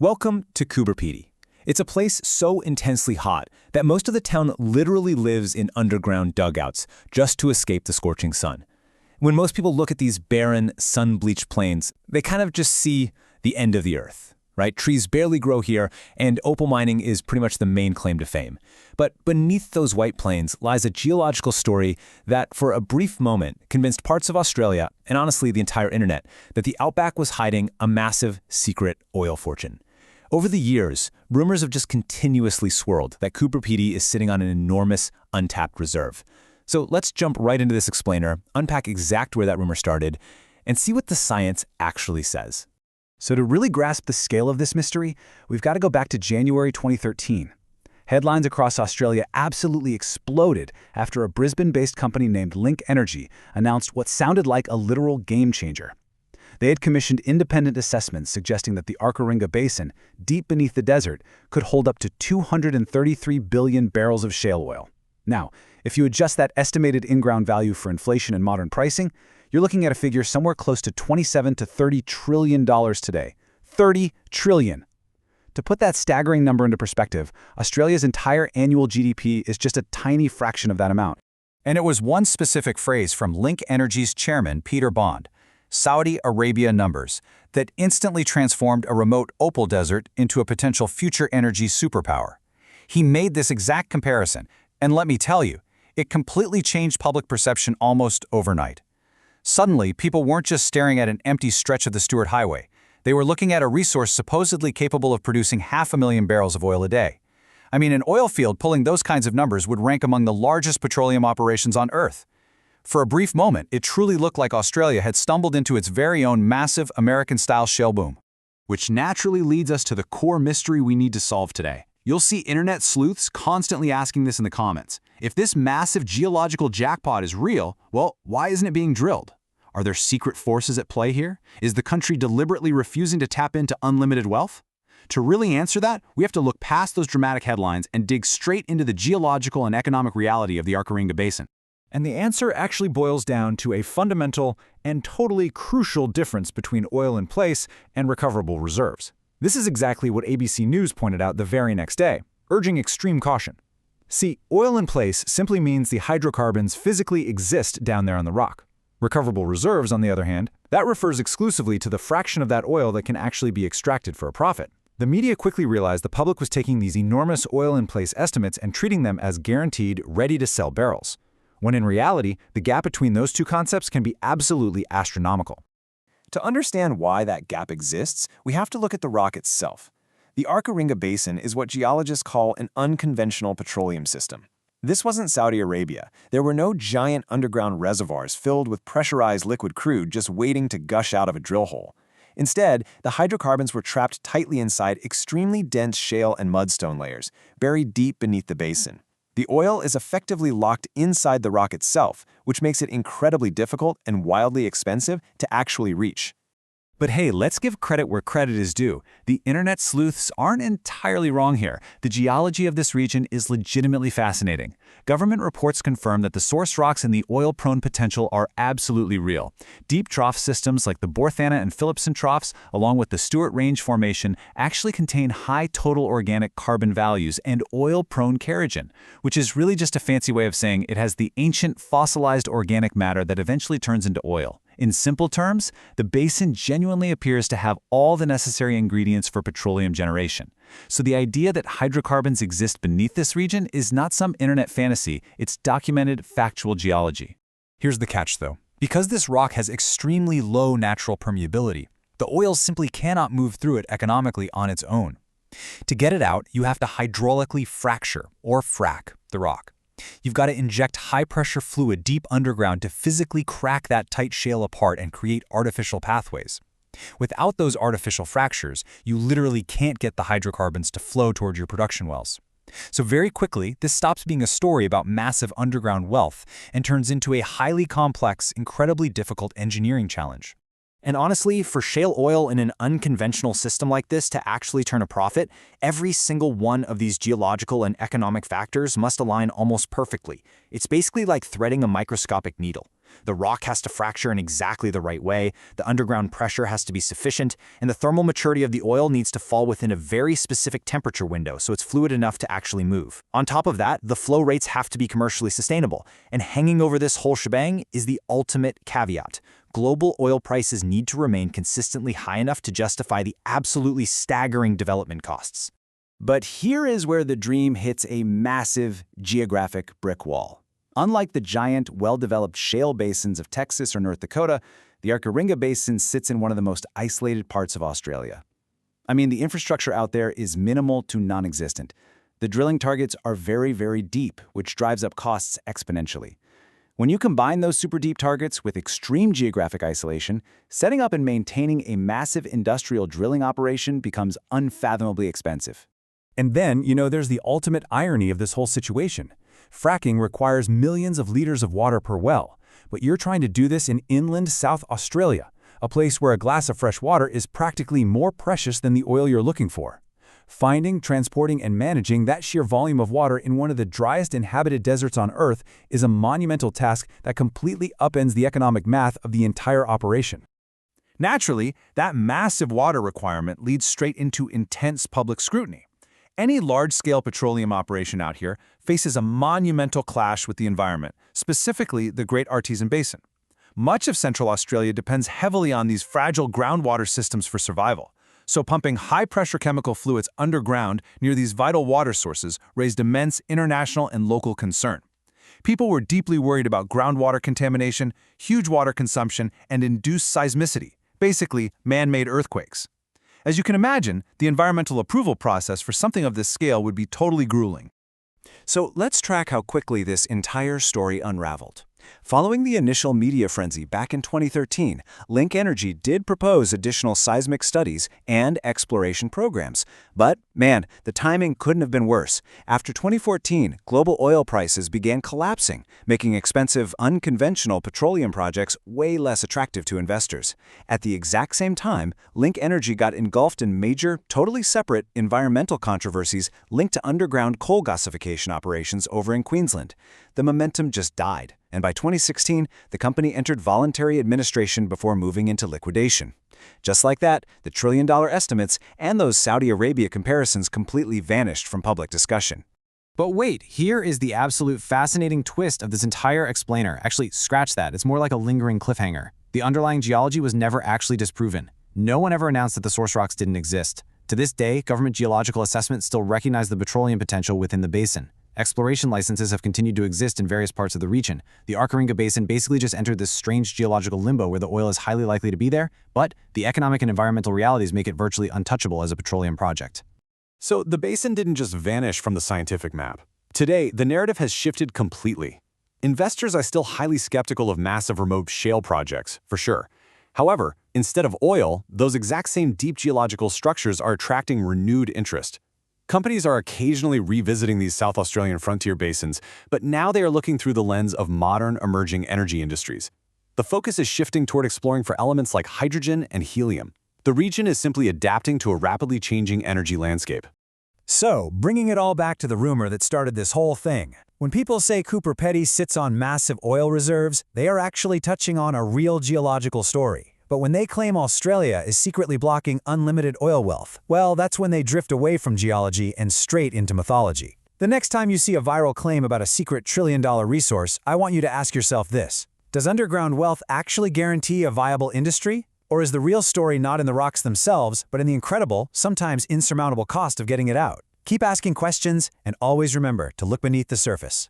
Welcome to Coober Pedy. It's a place so intensely hot that most of the town literally lives in underground dugouts just to escape the scorching sun. When most people look at these barren, sun-bleached plains, they kind of just see the end of the earth, right? Trees barely grow here, and opal mining is pretty much the main claim to fame. But beneath those white plains lies a geological story that, for a brief moment, convinced parts of Australia, and honestly the entire internet, that the Outback was hiding a massive, secret oil fortune. Over the years, rumors have just continuously swirled that Coober Pedy is sitting on an enormous, untapped reserve. So let's jump right into this explainer, unpack exactly where that rumor started, and see what the science actually says. So to really grasp the scale of this mystery, we've got to go back to January 2013. Headlines across Australia absolutely exploded after a Brisbane-based company named Link Energy announced what sounded like a literal game-changer. They had commissioned independent assessments suggesting that the Arckaringa Basin, deep beneath the desert, could hold up to 233 billion barrels of shale oil. Now, if you adjust that estimated in-ground value for inflation and modern pricing, you're looking at a figure somewhere close to $27 to $30 trillion today. 30 trillion. To put that staggering number into perspective, Australia's entire annual GDP is just a tiny fraction of that amount. And it was one specific phrase from Link Energy's chairman, Peter Bond, Saudi Arabia numbers, that instantly transformed a remote opal desert into a potential future energy superpower. He made this exact comparison, and let me tell you, it completely changed public perception almost overnight. Suddenly, people weren't just staring at an empty stretch of the Stuart Highway. They were looking at a resource supposedly capable of producing 500,000 barrels of oil a day. I mean, an oil field pulling those kinds of numbers would rank among the largest petroleum operations on Earth. For a brief moment, it truly looked like Australia had stumbled into its very own massive American-style shale boom. Which naturally leads us to the core mystery we need to solve today. You'll see internet sleuths constantly asking this in the comments. If this massive geological jackpot is real, well, why isn't it being drilled? Are there secret forces at play here? Is the country deliberately refusing to tap into unlimited wealth? To really answer that, we have to look past those dramatic headlines and dig straight into the geological and economic reality of the Arckaringa Basin. And the answer actually boils down to a fundamental and totally crucial difference between oil in place and recoverable reserves. This is exactly what ABC News pointed out the very next day, urging extreme caution. See, oil in place simply means the hydrocarbons physically exist down there on the rock. Recoverable reserves, on the other hand, that refers exclusively to the fraction of that oil that can actually be extracted for a profit. The media quickly realized the public was taking these enormous oil in place estimates and treating them as guaranteed, ready-to-sell barrels, when in reality, the gap between those two concepts can be absolutely astronomical. To understand why that gap exists, we have to look at the rock itself. The Arckaringa Basin is what geologists call an unconventional petroleum system. This wasn't Saudi Arabia. There were no giant underground reservoirs filled with pressurized liquid crude just waiting to gush out of a drill hole. Instead, the hydrocarbons were trapped tightly inside extremely dense shale and mudstone layers, buried deep beneath the basin. The oil is effectively locked inside the rock itself, which makes it incredibly difficult and wildly expensive to actually reach. But hey, let's give credit where credit is due. The internet sleuths aren't entirely wrong here. The geology of this region is legitimately fascinating. Government reports confirm that the source rocks and the oil-prone potential are absolutely real. Deep trough systems like the Borthana and Phillipson troughs, along with the Stuart Range Formation, actually contain high total organic carbon values and oil-prone kerogen, which is really just a fancy way of saying it has the ancient fossilized organic matter that eventually turns into oil. In simple terms, the basin genuinely appears to have all the necessary ingredients for petroleum generation. So the idea that hydrocarbons exist beneath this region is not some internet fantasy, it's documented factual geology. Here's the catch, though. Because this rock has extremely low natural permeability, the oil simply cannot move through it economically on its own. To get it out, you have to hydraulically fracture, or frack, the rock. You've got to inject high-pressure fluid deep underground to physically crack that tight shale apart and create artificial pathways. Without those artificial fractures, you literally can't get the hydrocarbons to flow toward your production wells. So very quickly, this stops being a story about massive underground wealth and turns into a highly complex, incredibly difficult engineering challenge. And honestly, for shale oil in an unconventional system like this to actually turn a profit, every single one of these geological and economic factors must align almost perfectly. It's basically like threading a microscopic needle. The rock has to fracture in exactly the right way, the underground pressure has to be sufficient, and the thermal maturity of the oil needs to fall within a very specific temperature window so it's fluid enough to actually move. On top of that, the flow rates have to be commercially sustainable, and hanging over this whole shebang is the ultimate caveat. Global oil prices need to remain consistently high enough to justify the absolutely staggering development costs. But here is where the dream hits a massive geographic brick wall. Unlike the giant, well-developed shale basins of Texas or North Dakota, the Arckaringa Basin sits in one of the most isolated parts of Australia. I mean, the infrastructure out there is minimal to non-existent. The drilling targets are very, very deep, which drives up costs exponentially. When you combine those super deep targets with extreme geographic isolation, setting up and maintaining a massive industrial drilling operation becomes unfathomably expensive. And then, there's the ultimate irony of this whole situation. Fracking requires millions of liters of water per well, but you're trying to do this in inland South Australia, a place where a glass of fresh water is practically more precious than the oil you're looking for. Finding, transporting, and managing that sheer volume of water in one of the driest inhabited deserts on Earth is a monumental task that completely upends the economic math of the entire operation. Naturally, that massive water requirement leads straight into intense public scrutiny. Any large-scale petroleum operation out here faces a monumental clash with the environment, specifically the Great Artesian Basin. Much of Central Australia depends heavily on these fragile groundwater systems for survival, so pumping high-pressure chemical fluids underground near these vital water sources raised immense international and local concern. People were deeply worried about groundwater contamination, huge water consumption, and induced seismicity, basically man-made earthquakes. As you can imagine, the environmental approval process for something of this scale would be totally grueling. So let's track how quickly this entire story unraveled. Following the initial media frenzy back in 2013, Link Energy did propose additional seismic studies and exploration programs. But, man, the timing couldn't have been worse. After 2014, global oil prices began collapsing, making expensive, unconventional petroleum projects way less attractive to investors. At the exact same time, Link Energy got engulfed in major, totally separate environmental controversies linked to underground coal gasification operations over in Queensland. The momentum just died, and by 2016, the company entered voluntary administration before moving into liquidation. Just like that, the trillion-dollar estimates and those Saudi Arabia comparisons completely vanished from public discussion. But wait, here is the absolute fascinating twist of this entire explainer. Actually, scratch that. It's more like a lingering cliffhanger. The underlying geology was never actually disproven. No one ever announced that the source rocks didn't exist. To this day, government geological assessments still recognize the petroleum potential within the basin. Exploration licenses have continued to exist in various parts of the region. The Arckaringa Basin basically just entered this strange geological limbo where the oil is highly likely to be there, but the economic and environmental realities make it virtually untouchable as a petroleum project. So the basin didn't just vanish from the scientific map. Today, the narrative has shifted completely. Investors are still highly skeptical of massive remote shale projects, for sure. However, instead of oil, those exact same deep geological structures are attracting renewed interest. Companies are occasionally revisiting these South Australian frontier basins, but now they are looking through the lens of modern emerging energy industries. The focus is shifting toward exploring for elements like hydrogen and helium. The region is simply adapting to a rapidly changing energy landscape. So, bringing it all back to the rumor that started this whole thing. When people say Coober Pedy sits on massive oil reserves, they are actually touching on a real geological story. But when they claim Australia is secretly blocking unlimited oil wealth, well, that's when they drift away from geology and straight into mythology. The next time you see a viral claim about a secret trillion-dollar resource, I want you to ask yourself this: does underground wealth actually guarantee a viable industry? Or is the real story not in the rocks themselves, but in the incredible, sometimes insurmountable cost of getting it out? Keep asking questions, and always remember to look beneath the surface.